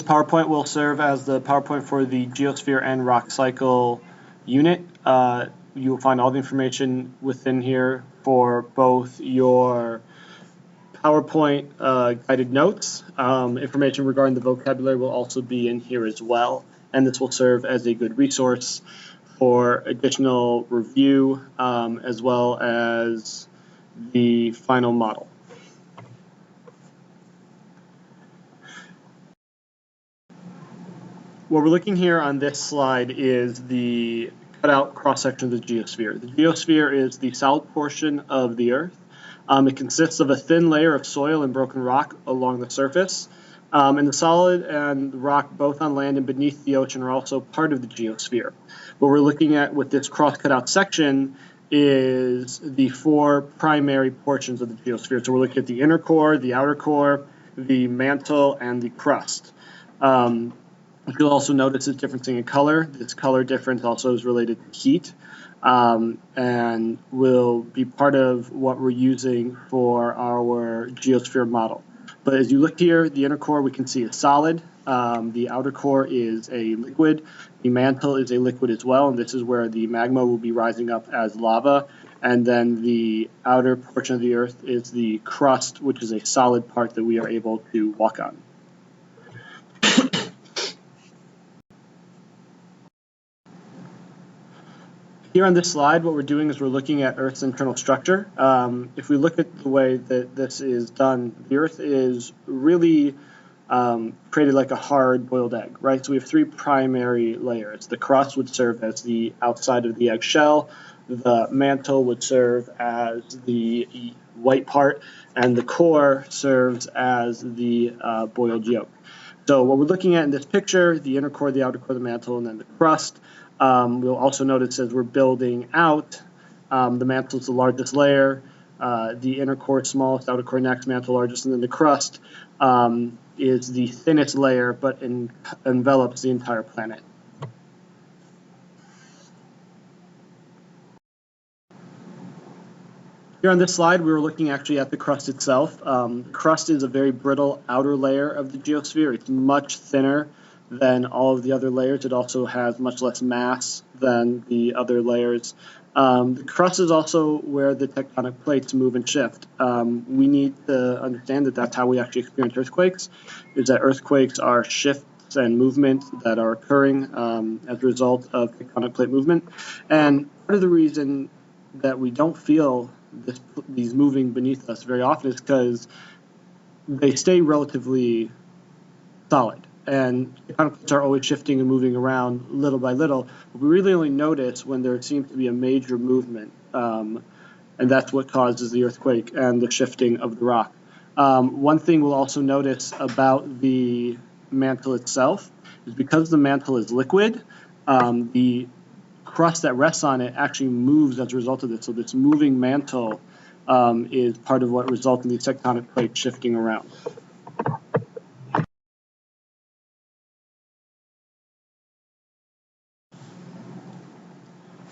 PowerPoint will serve as the PowerPoint for the geosphere and rock cycle unit. You will find all the information within here for both your PowerPoint guided notes. Information regarding the vocabulary will also be in here as well, and this will serve as a good resource for additional review as well as the final model. What we're looking here on this slide is the cutout cross-section of the geosphere. The geosphere is the solid portion of the Earth. It consists of a thin layer of soil and broken rock along the surface. And the solid and the rock, both on land and beneath the ocean, are also part of the geosphere. What we're looking at with this cross-cutout section is the four primary portions of the geosphere. So we're looking at the inner core, the outer core, the mantle, and the crust. You'll also notice it's differencing in color. This color difference also is related to heat and will be part of what we're using for our geosphere model. But as you look here, the inner core we can see is solid. The outer core is a liquid. The mantle is a liquid as well, and this is where the magma will be rising up as lava. And then the outer portion of the Earth is the crust, which is a solid part that we are able to walk on. Here on this slide, what we're doing is we're looking at Earth's internal structure. If we look at the way that this is done, the Earth is really created like a hard-boiled egg, right? So we have three primary layers. The crust would serve as the outside of the egg shell. The mantle would serve as the white part, and the core serves as the boiled yolk. So what we're looking at in this picture, the inner core, the outer core, the mantle, and then the crust. We'll also notice as we're building out, the mantle is the largest layer, the inner core smallest, outer core next, mantle largest, and then the crust is the thinnest layer, but envelops the entire planet. Here on this slide, we were looking actually at the crust itself. The crust is a very brittle outer layer of the geosphere. It's much thinner than all of the other layers. It also has much less mass than the other layers. The crust is also where the tectonic plates move and shift. We need to understand that that's how we actually experience earthquakes, is that earthquakes are shifts and movements that are occurring as a result of tectonic plate movement. And part of the reason that we don't feel these moving beneath us very often is because they stay relatively solid. And tectonic plates are always shifting and moving around little by little. But we really only notice when there seems to be a major movement, and that's what causes the earthquake and the shifting of the rock. One thing we'll also notice about the mantle itself is because the mantle is liquid, the crust that rests on it actually moves as a result of this. So this moving mantle is part of what results in these tectonic plates shifting around.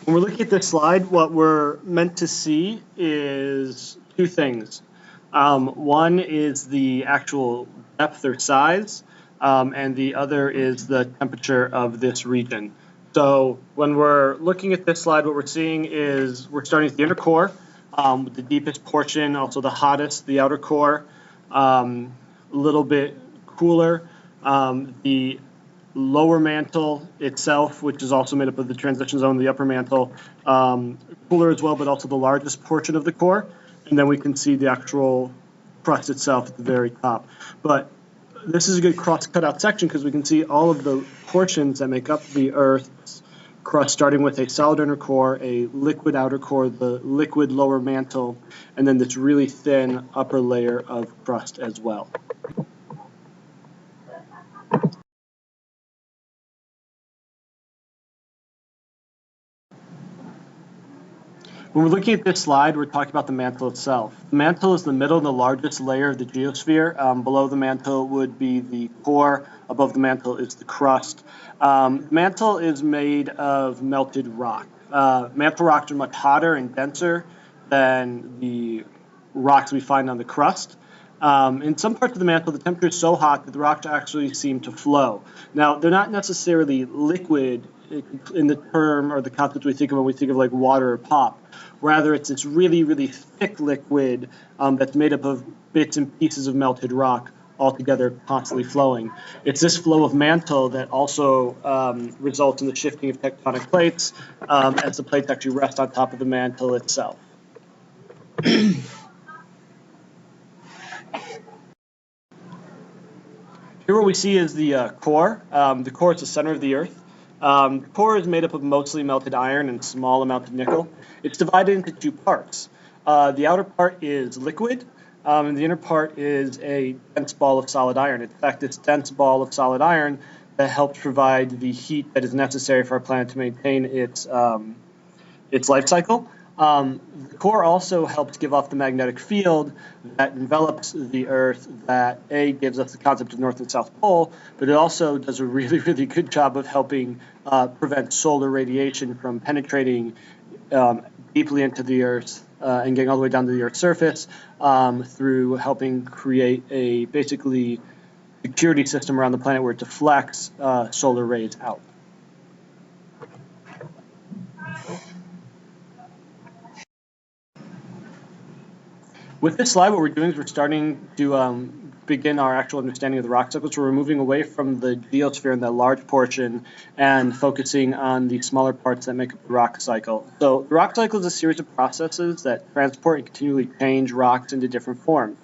When we're looking at this slide, what we're meant to see is two things. One is the actual depth or size, and the other is the temperature of this region. So when we're looking at this slide, what we're seeing is we're starting at the inner core, with the deepest portion, also the hottest, the outer core, a little bit cooler. The lower mantle itself, which is also made up of the transition zone, the upper mantle, cooler as well, but also the largest portion of the core. And then we can see the actual crust itself at the very top. But this is a good cross-cutout section because we can see all of the portions that make up the Earth's crust, starting with a solid inner core, a liquid outer core, the liquid lower mantle, and then this really thin upper layer of crust as well. When we're looking at this slide, we're talking about the mantle itself. The mantle is the middle and the largest layer of the geosphere. Below the mantle would be the core. Above the mantle is the crust. Mantle is made of melted rock. Mantle rocks are much hotter and denser than the rocks we find on the crust. In some parts of the mantle, the temperature is so hot that the rocks actually seem to flow. Now, they're not necessarily liquid in the term or the concept we think of when we think of like water or pop. Rather, it's this really, really thick liquid that's made up of bits and pieces of melted rock all together constantly flowing. It's this flow of mantle that also results in the shifting of tectonic plates as the plates actually rest on top of the mantle itself. Here what we see is the core. The core is the center of the Earth. The core is made up of mostly melted iron and small amount of nickel. It's divided into two parts. The outer part is liquid, and the inner part is a dense ball of solid iron. In fact, this dense ball of solid iron that helps provide the heat that is necessary for our planet to maintain its life cycle. The core also helps give off the magnetic field that envelops the Earth that gives us the concept of North and South Pole, but it also does a really, really good job of helping prevent solar radiation from penetrating deeply into the Earth and getting all the way down to the Earth's surface through helping create a basically security system around the planet where it deflects solar rays out. With this slide, what we're doing is we're starting to begin our actual understanding of the rock cycle. So we're moving away from the geosphere and the large portion and focusing on the smaller parts that make up the rock cycle. So the rock cycle is a series of processes that transport and continually change rocks into different forms.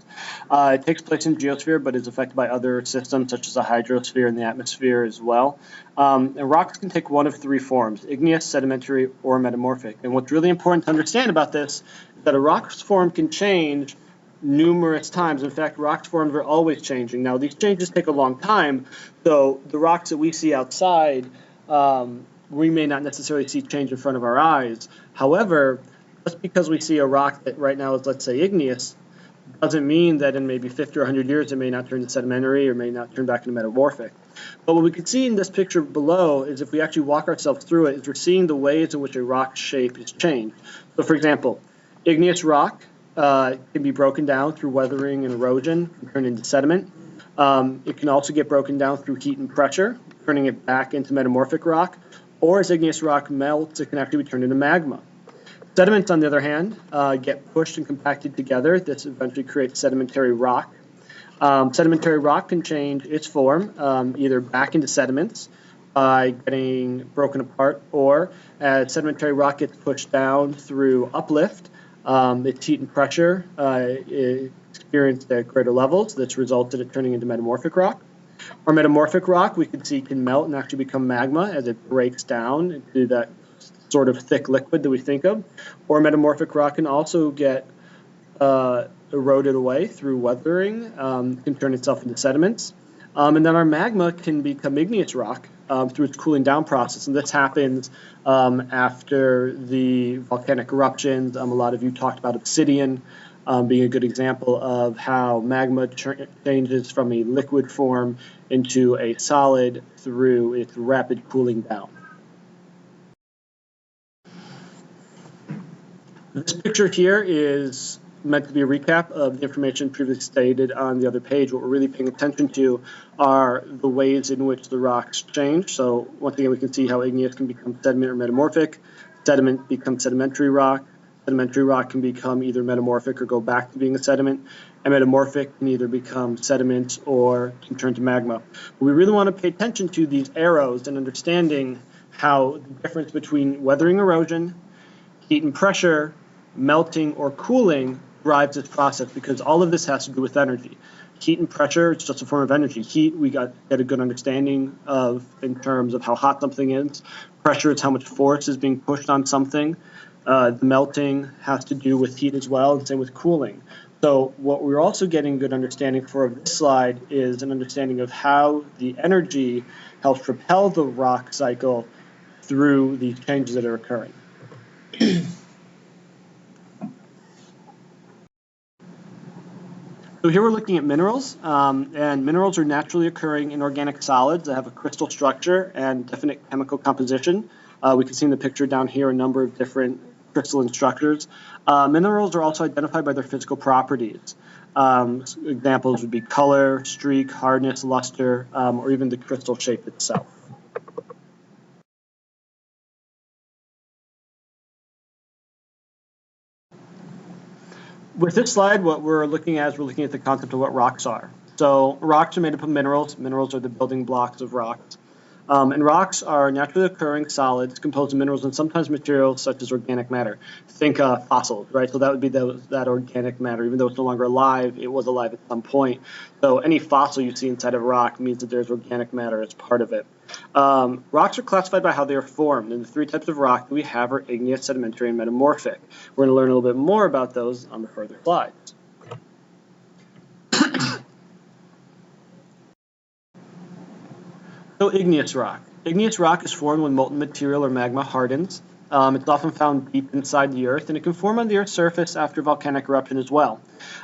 It takes place in geosphere, but is affected by other systems such as the hydrosphere and the atmosphere as well. And rocks can take one of three forms: igneous, sedimentary, or metamorphic. And what's really important to understand about this is that a rock's form can change numerous times. In fact, rock's forms are always changing. Now, these changes take a long time, so the rocks that we see outside, we may not necessarily see change in front of our eyes. However, just because we see a rock that right now is, let's say, igneous, doesn't mean that in maybe 50 or 100 years it may not turn to sedimentary or may not turn back into metamorphic. But what we can see in this picture below is if we actually walk ourselves through it, is we're seeing the ways in which a rock's shape is changed. So, for example, igneous rock can be broken down through weathering and erosion and turn into sediment. It can also get broken down through heat and pressure, turning it back into metamorphic rock, or as igneous rock melts, it can actually be turned into magma. Sediments, on the other hand, get pushed and compacted together. This eventually creates sedimentary rock. Sedimentary rock can change its form either back into sediments by getting broken apart, or as sedimentary rock gets pushed down through uplift, its heat and pressure experienced at greater levels. That's resulted in turning into metamorphic rock. Or metamorphic rock, we can see, can melt and actually become magma as it breaks down into that sort of thick liquid that we think of. Or metamorphic rock can also get eroded away through weathering, can turn itself into sediments. And then our magma can become igneous rock through its cooling down process. And this happens after the volcanic eruptions. A lot of you talked about obsidian being a good example of how magma changes from a liquid form into a solid through its rapid cooling down. This picture here is meant to be a recap of the information previously stated on the other page. What we're really paying attention to are the ways in which the rocks change. So once again, we can see how igneous can become sediment or metamorphic. Sediment becomes sedimentary rock. Sedimentary rock can become either metamorphic or go back to being a sediment. And metamorphic can either become sediment or can turn to magma. But we really want to pay attention to these arrows and understanding how the difference between weathering, erosion, heat and pressure, melting or cooling drives this process, because all of this has to do with energy. Heat and pressure, it's just a form of energy. Heat, we get a good understanding of in terms of how hot something is. Pressure is how much force is being pushed on something. The melting has to do with heat as well, and same with cooling. So what we're also getting good understanding for this slide is an understanding of how the energy helps propel the rock cycle through the changes that are occurring. So here we're looking at minerals, and minerals are naturally occurring inorganic solids that have a crystal structure and definite chemical composition. We can see in the picture down here a number of different crystalline structures. Minerals are also identified by their physical properties. Examples would be color, streak, hardness, luster, or even the crystal shape itself. With this slide, what we're looking at is we're looking at the concept of what rocks are. So rocks are made up of minerals. Minerals are the building blocks of rocks. And rocks are naturally occurring solids composed of minerals and sometimes materials such as organic matter. Think fossils, right? So that would be that organic matter. Even though it's no longer alive, it was alive at some point. So any fossil you see inside of a rock means that there's organic matter as part of it. Rocks are classified by how they are formed, and the three types of rock that we have are igneous, sedimentary, and metamorphic. We're going to learn a little bit more about those on the further slides. So igneous rock. Igneous rock is formed when molten material or magma hardens. It's often found deep inside the earth, and it can form on the Earth's surface after volcanic eruption as well.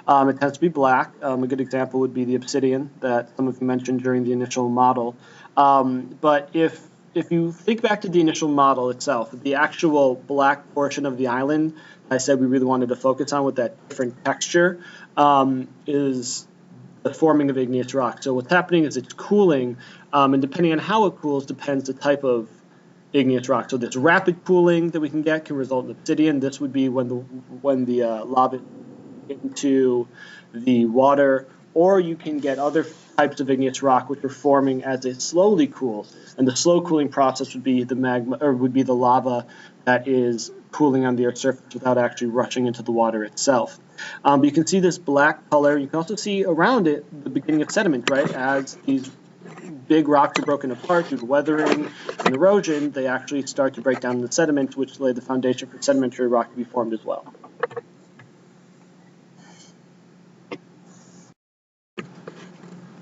It tends to be black. A good example would be the obsidian that some of you mentioned during the initial model. But if you think back to the initial model itself, the actual black portion of the island, I said we really wanted to focus on with that different texture, is the forming of igneous rock. So what's happening is it's cooling, and depending on how it cools depends the type of igneous rock. So this rapid cooling that we can get can result in obsidian. This would be when the lava gets into the water, or you can get other types of igneous rock which are forming as it slowly cools. And the slow cooling process would be the magma, or would be the lava that is cooling on the Earth's surface without actually rushing into the water itself. But you can see this black color. You can also see around it the beginning of sediment, right? As these big rocks are broken apart due to weathering and erosion, they actually start to break down the sediment, which laid the foundation for sedimentary rock to be formed as well.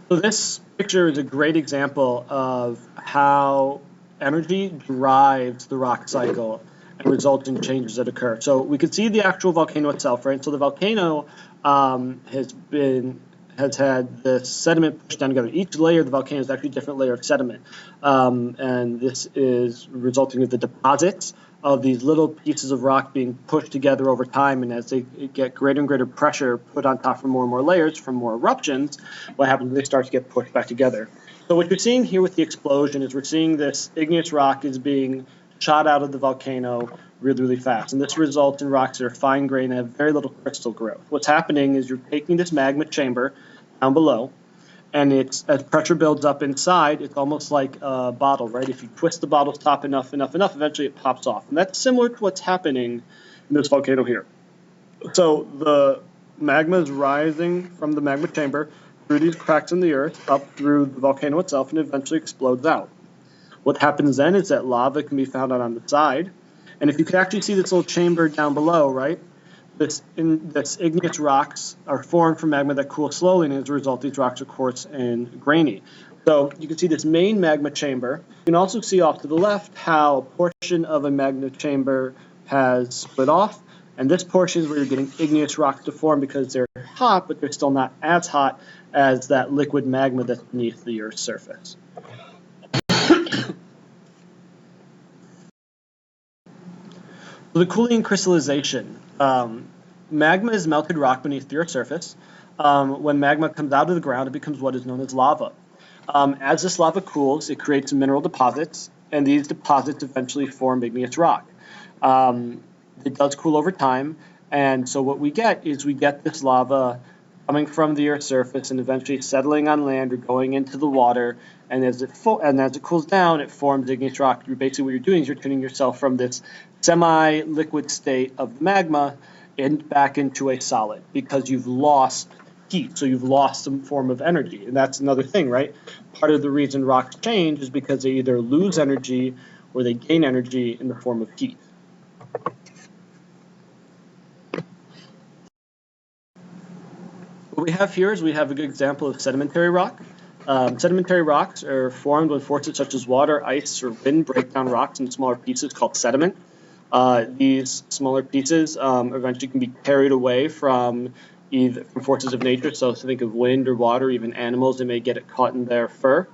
So this picture is a great example of how energy drives the rock cycle and results in changes that occur. So we could see the actual volcano itself, right? So the volcano has had the sediment pushed down together. Each layer of the volcano is actually a different layer of sediment. And this is resulting in the deposits of these little pieces of rock being pushed together over time. And as they get greater and greater pressure put on top for more and more layers from more eruptions, what happens is they start to get pushed back together. So what you're seeing here with the explosion is we're seeing this igneous rock is being shot out of the volcano really, really fast. And this results in rocks that are fine grained and have very little crystal growth. What's happening is you're taking this magma chamber down below, and as pressure builds up inside, it's almost like a bottle, right? If you twist the bottle's top enough, eventually it pops off. And that's similar to what's happening in this volcano here. So the magma is rising from the magma chamber through these cracks in the earth, up through the volcano itself, and eventually explodes out. What happens then is that lava can be found out on the side. And if you can actually see this little chamber down below, right, this igneous rocks are formed from magma that cools slowly, and as a result, these rocks are coarse and grainy. So you can see this main magma chamber. You can also see off to the left how a portion of a magma chamber has split off, and this portion is where you're getting igneous rocks to form because they're hot, but they're still not as hot as that liquid magma that's beneath the Earth's surface. So the cooling and crystallization. Magma is melted rock beneath the Earth's surface. When magma comes out of the ground, it becomes what is known as lava. As this lava cools, it creates mineral deposits, and these deposits eventually form igneous rock. It does cool over time, and so what we get is we get this lava coming from the Earth's surface and eventually settling on land or going into the water. And as it cools down, it forms igneous rock. Basically, what you're doing is you're turning yourself from this semi-liquid state of magma back into a solid because you've lost heat, so you've lost some form of energy. And that's another thing, right? Part of the reason rocks change is because they either lose energy or they gain energy in the form of heat. What we have here is we have a good example of sedimentary rock. Sedimentary rocks are formed when forces such as water, ice, or wind break down rocks into smaller pieces called sediment. These smaller pieces eventually can be carried away from forces of nature. So think of wind or water, even animals, they may get it caught in their fur.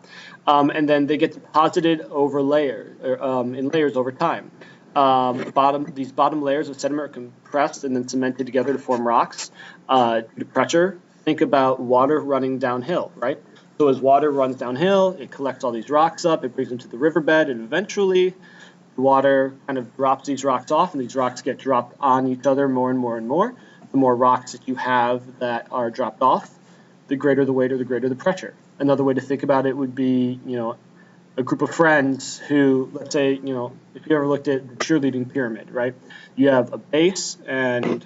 And then they get deposited over in layers over time. These bottom layers of sediment are compressed and then cemented together to form rocks due to pressure think about water running downhill, right? So as water runs downhill, it collects all these rocks up, it brings them to the riverbed, and eventually the water kind of drops these rocks off, and these rocks get dropped on each other more and more and more. The more rocks that you have that are dropped off, the greater the weight or the greater the pressure. Another way to think about it would be, a group of friends who, let's say, if you ever looked at the cheerleading pyramid, right? You have a base, and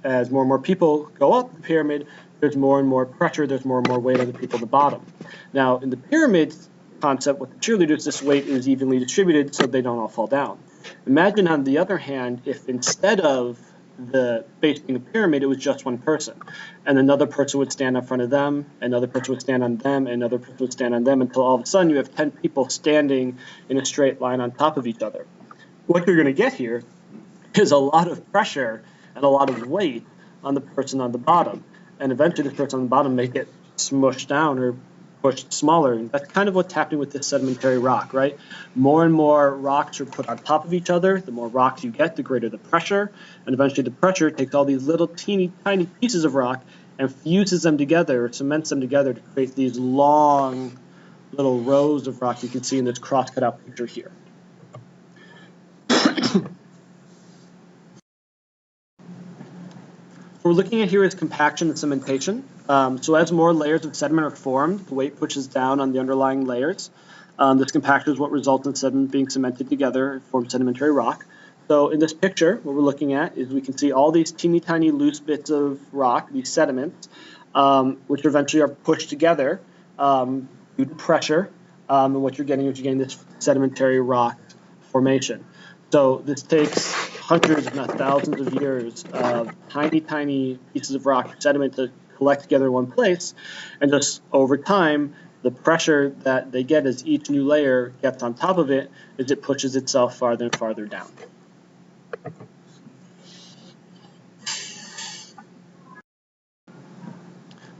as more and more people go up the pyramid, there's more and more pressure, there's more and more weight on the people at the bottom. Now, in the pyramid concept with the cheerleaders, this weight is evenly distributed so they don't all fall down. Imagine, on the other hand, if instead of the base being a pyramid, it was just one person, and another person would stand in front of them, another person would stand on them, and another person would stand on them, until all of a sudden you have 10 people standing in a straight line on top of each other. What you're going to get here is a lot of pressure and a lot of weight on the person on the bottom, and eventually the person on the bottom may get smushed down or pushed smaller. And that's kind of what's happening with this sedimentary rock, right? More and more rocks are put on top of each other. The more rocks you get, the greater the pressure, and eventually the pressure takes all these little teeny tiny pieces of rock and fuses them together, or cements them together to create these long little rows of rock you can see in this cross-cut out picture here. What we're looking at here is compaction and cementation. So as more layers of sediment are formed, the weight pushes down on the underlying layers. This compaction is what results in sediment being cemented together and forms sedimentary rock. So in this picture, what we're looking at is we can see all these teeny tiny loose bits of rock, these sediments, which eventually are pushed together due to pressure. And what you're getting this sedimentary rock formation. So this takes hundreds, if not thousands of years of tiny, tiny pieces of rock or sediment to collect together in one place. And just over time, the pressure that they get as each new layer gets on top of it is it pushes itself farther and farther down.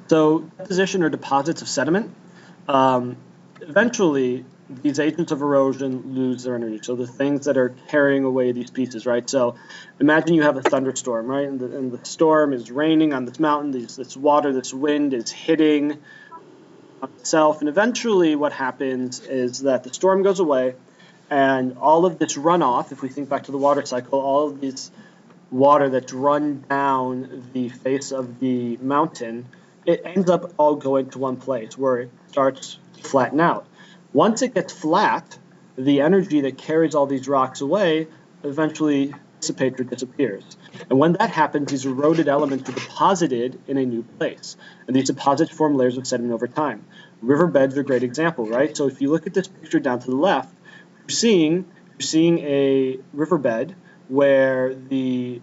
So deposition or deposits of sediment, eventually these agents of erosion lose their energy. So the things that are carrying away these pieces, right? So imagine you have a thunderstorm, right? And the storm is raining on this mountain. This water, this wind is hitting on itself. And eventually what happens is that the storm goes away, and all of this runoff, if we think back to the water cycle, all of this water that's run down the face of the mountain, it ends up all going to one place where it starts to flatten out. Once it gets flat, the energy that carries all these rocks away eventually dissipates or disappears. And when that happens, these eroded elements are deposited in a new place. And these deposits form layers of sediment over time. Riverbeds are a great example, right? So if you look at this picture down to the left, you're seeing a riverbed where the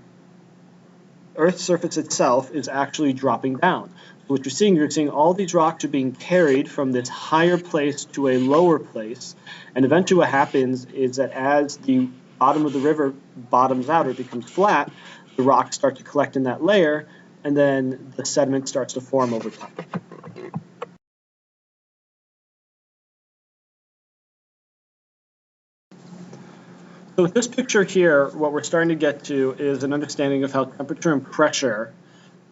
Earth's surface itself is actually dropping down. So what you're seeing all these rocks are being carried from this higher place to a lower place, and eventually what happens is that as the bottom of the river bottoms out or becomes flat, the rocks start to collect in that layer, and then the sediment starts to form over time. So with this picture here, what we're starting to get to is an understanding of how temperature and pressure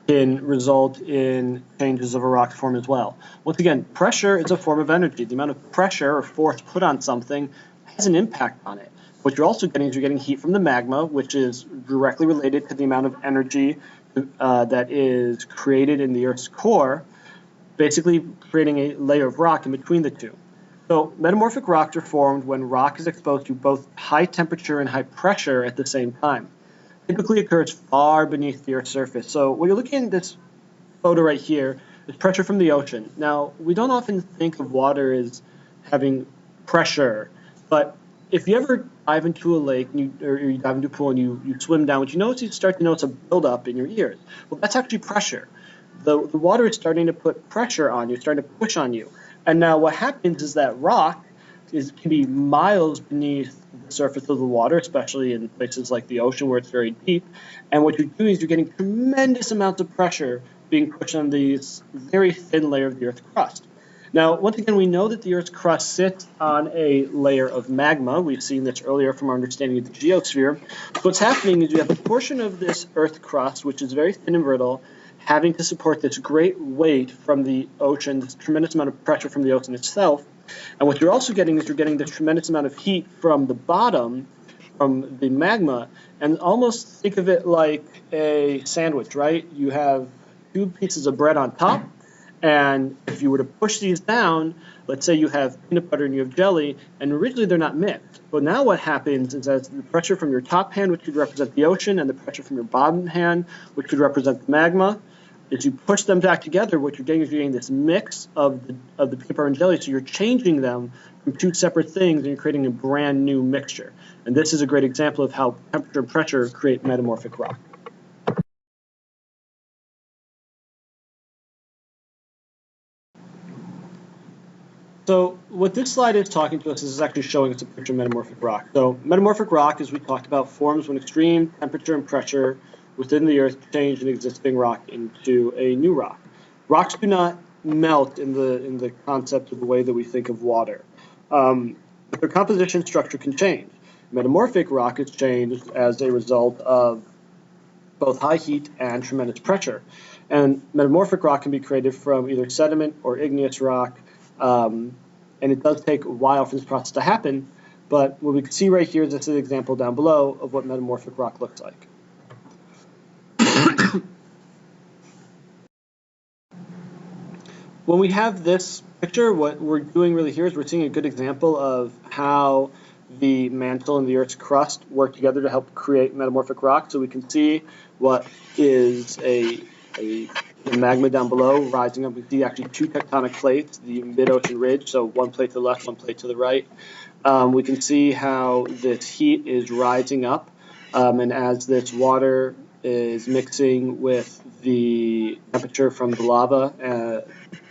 can result in changes of a rock form as well. Once again, pressure is a form of energy. The amount of pressure or force put on something has an impact on it. What you're also getting is you're getting heat from the magma, which is directly related to the amount of energy that is created in the Earth's core, basically creating a layer of rock in between the two. So metamorphic rocks are formed when rock is exposed to both high temperature and high pressure at the same time. Typically occurs far beneath the Earth's surface. So when you're looking at this photo right here, is pressure from the ocean. Now, we don't often think of water as having pressure, but if you ever dive into a lake or you dive into a pool and you swim down, what you notice, you start to notice a buildup in your ears. Well, that's actually pressure. The water is starting to put pressure on you, starting to push on you. And now what happens is that rock can be miles beneath the surface of the water, especially in places like the ocean where it's very deep. And what you're doing is you're getting tremendous amounts of pressure being pushed on this very thin layer of the Earth's crust. Now, once again, we know that the Earth's crust sits on a layer of magma. We've seen this earlier from our understanding of the geosphere. So what's happening is you have a portion of this Earth crust, which is very thin and brittle, having to support this great weight from the ocean, this tremendous amount of pressure from the ocean itself. And what you're also getting is you're getting this tremendous amount of heat from the bottom, from the magma, and almost think of it like a sandwich, right? You have two pieces of bread on top, and if you were to push these down, let's say you have peanut butter and you have jelly, and originally they're not mixed. But now what happens is that the pressure from your top hand, which could represent the ocean, and the pressure from your bottom hand, which could represent the magma, as you push them back together, what you're getting is you're getting this mix of the peanut butter and jelly, so you're changing them from two separate things, and you're creating a brand new mixture. And this is a great example of how temperature and pressure create metamorphic rock. So what this slide is talking to us is actually showing us a picture of metamorphic rock. So metamorphic rock, as we talked about, forms when extreme temperature and pressure within the earth change an existing rock into a new rock. Rocks do not melt in the concept of the way that we think of water. But their composition structure can change. Metamorphic rock is changed as a result of both high heat and tremendous pressure. And metamorphic rock can be created from either sediment or igneous rock. And it does take a while for this process to happen, but what we can see right here is this is an example down below of what metamorphic rock looks like. When we have this picture, what we're doing really here is we're seeing a good example of how the mantle and the Earth's crust work together to help create metamorphic rock. So we can see what is a magma down below rising up. We see actually two tectonic plates, the mid-ocean ridge, so one plate to the left, one plate to the right. We can see how this heat is rising up, and as this water is mixing with the temperature from the lava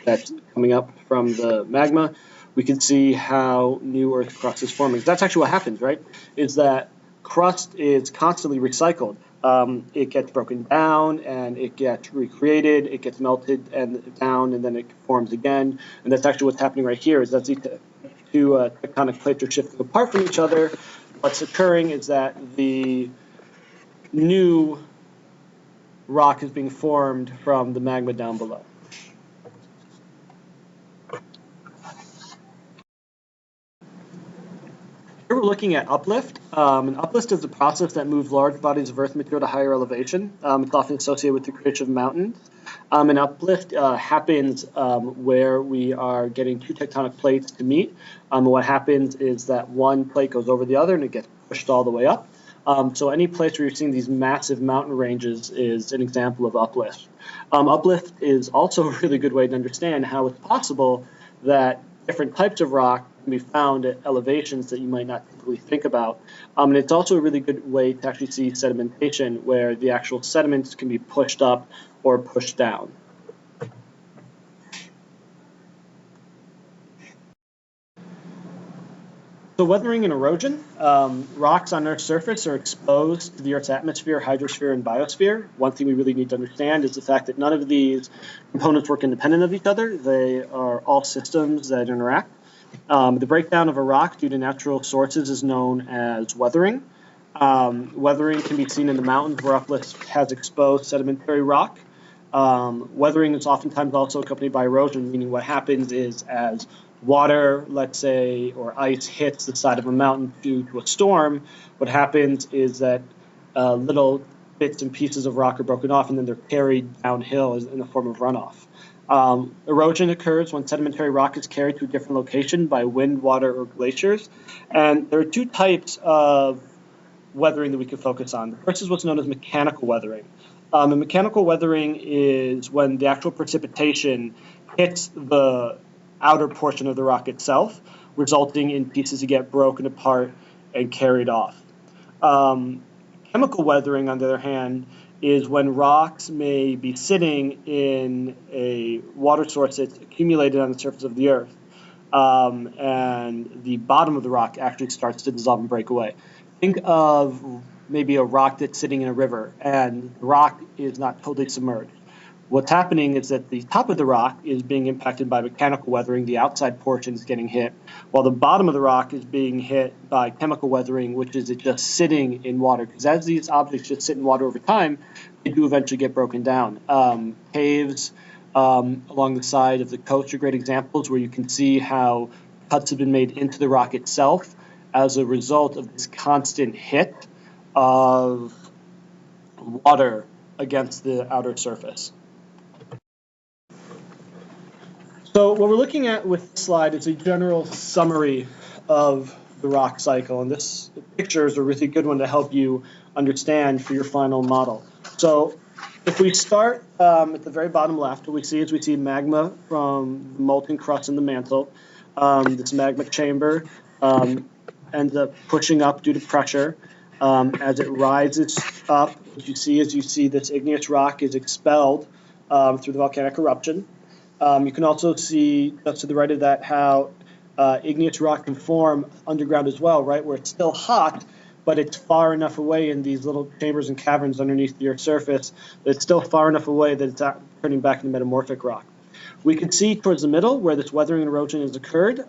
that's coming up from the magma, we can see how new Earth crust is forming. That's actually what happens, right? Is that crust is constantly recycled. It gets broken down and it gets recreated, it gets melted and down, and then it forms again. And that's actually what's happening right here. Is that the two tectonic plates are shifting apart from each other. What's occurring is that the new rock is being formed from the magma down below. Here we're looking at uplift. And uplift is a process that moves large bodies of earth material to higher elevation. It's often associated with the creation of mountains. And uplift happens where we are getting two tectonic plates to meet. What happens is that one plate goes over the other and it gets pushed all the way up. So any place where you're seeing these massive mountain ranges is an example of uplift. Uplift is also a really good way to understand how it's possible that different types of rock can be found at elevations that you might not typically think about. And it's also a really good way to actually see sedimentation, where the actual sediments can be pushed up or pushed down. So weathering and erosion. Rocks on Earth's surface are exposed to the Earth's atmosphere, hydrosphere, and biosphere. One thing we really need to understand is the fact that none of these components work independent of each other. They are all systems that interact. The breakdown of a rock due to natural sources is known as weathering. Weathering can be seen in the mountains where uplift has exposed sedimentary rock. Weathering is oftentimes also accompanied by erosion, meaning what happens is as water, let's say, or ice hits the side of a mountain due to a storm, what happens is that little bits and pieces of rock are broken off and then they're carried downhill in the form of runoff. Erosion occurs when sedimentary rock is carried to a different location by wind, water, or glaciers. And there are two types of weathering that we can focus on. The first is what's known as mechanical weathering. And mechanical weathering is when the actual precipitation hits the outer portion of the rock itself, resulting in pieces that get broken apart and carried off. Chemical weathering, on the other hand, is when rocks may be sitting in a water source that's accumulated on the surface of the earth, and the bottom of the rock actually starts to dissolve and break away. Think of maybe a rock that's sitting in a river, and the rock is not totally submerged. What's happening is that the top of the rock is being impacted by mechanical weathering, the outside portion is getting hit, while the bottom of the rock is being hit by chemical weathering, which is just sitting in water. Because as these objects just sit in water over time, they do eventually get broken down. Caves along the side of the coast are great examples where you can see how cuts have been made into the rock itself as a result of this constant hit of water against the outer surface. So what we're looking at with this slide is a general summary of the rock cycle, and this picture is a really good one to help you understand for your final model. So if we start at the very bottom left, what we see magma from the molten crust in the mantle. This magma chamber ends up pushing up due to pressure. As it rises up, what you see this igneous rock is expelled through the volcanic eruption. You can also see just to the right of that how igneous rock can form underground as well, right, where it's still hot, but it's far enough away in these little chambers and caverns underneath the Earth's surface that it's still far enough away that it's turning back into metamorphic rock. We can see towards the middle where this weathering and erosion has occurred.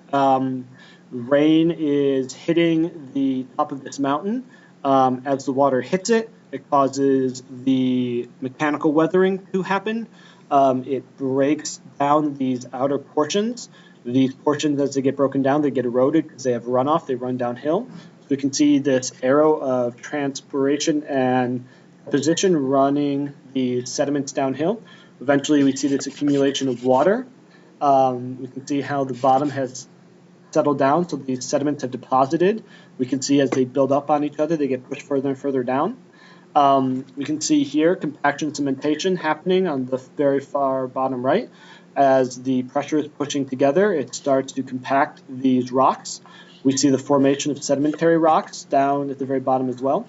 Rain is hitting the top of this mountain. As the water hits it, it causes the mechanical weathering to happen. It breaks down these outer portions. These portions, as they get broken down, they get eroded because they have runoff. They run downhill. So we can see this arrow of transpiration and deposition running the sediments downhill. Eventually, we see this accumulation of water. We can see how the bottom has settled down, so these sediments have deposited. We can see as they build up on each other, they get pushed further and further down. We can see here compaction cementation happening on the very far bottom right. As the pressure is pushing together, it starts to compact these rocks. We see the formation of sedimentary rocks down at the very bottom as well.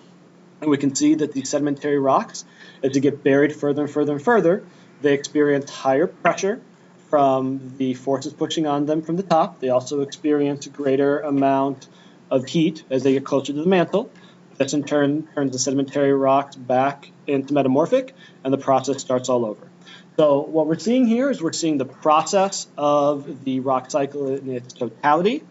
And we can see that these sedimentary rocks, as they get buried further and further and further, they experience higher pressure from the forces pushing on them from the top. They also experience a greater amount of heat as they get closer to the mantle. This in turn turns the sedimentary rocks back into metamorphic, and the process starts all over. So what we're seeing here is we're seeing the process of the rock cycle in its totality.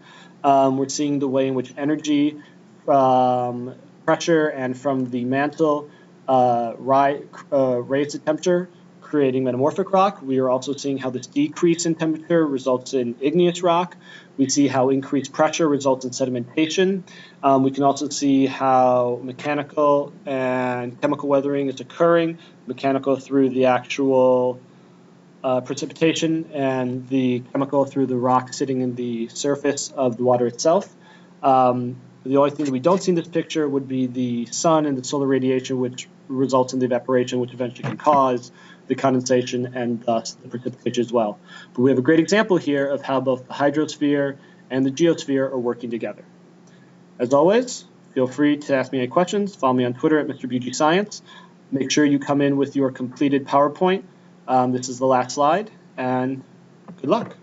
We're seeing the way in which energy from pressure and from the mantle raise the temperature, creating metamorphic rock. We are also seeing how this decrease in temperature results in igneous rock. We see how increased pressure results in sedimentation. We can also see how mechanical and chemical weathering is occurring, mechanical through the actual precipitation and the chemical through the rock sitting in the surface of the water itself. The only thing that we don't see in this picture would be the sun and the solar radiation, which results in the evaporation, which eventually can cause the condensation and thus the precipitation as well. But we have a great example here of how both the hydrosphere and the geosphere are working together. As always, feel free to ask me any questions. Follow me on Twitter at Mr. BG Science. Make sure you come in with your completed PowerPoint. This is the last slide, and good luck.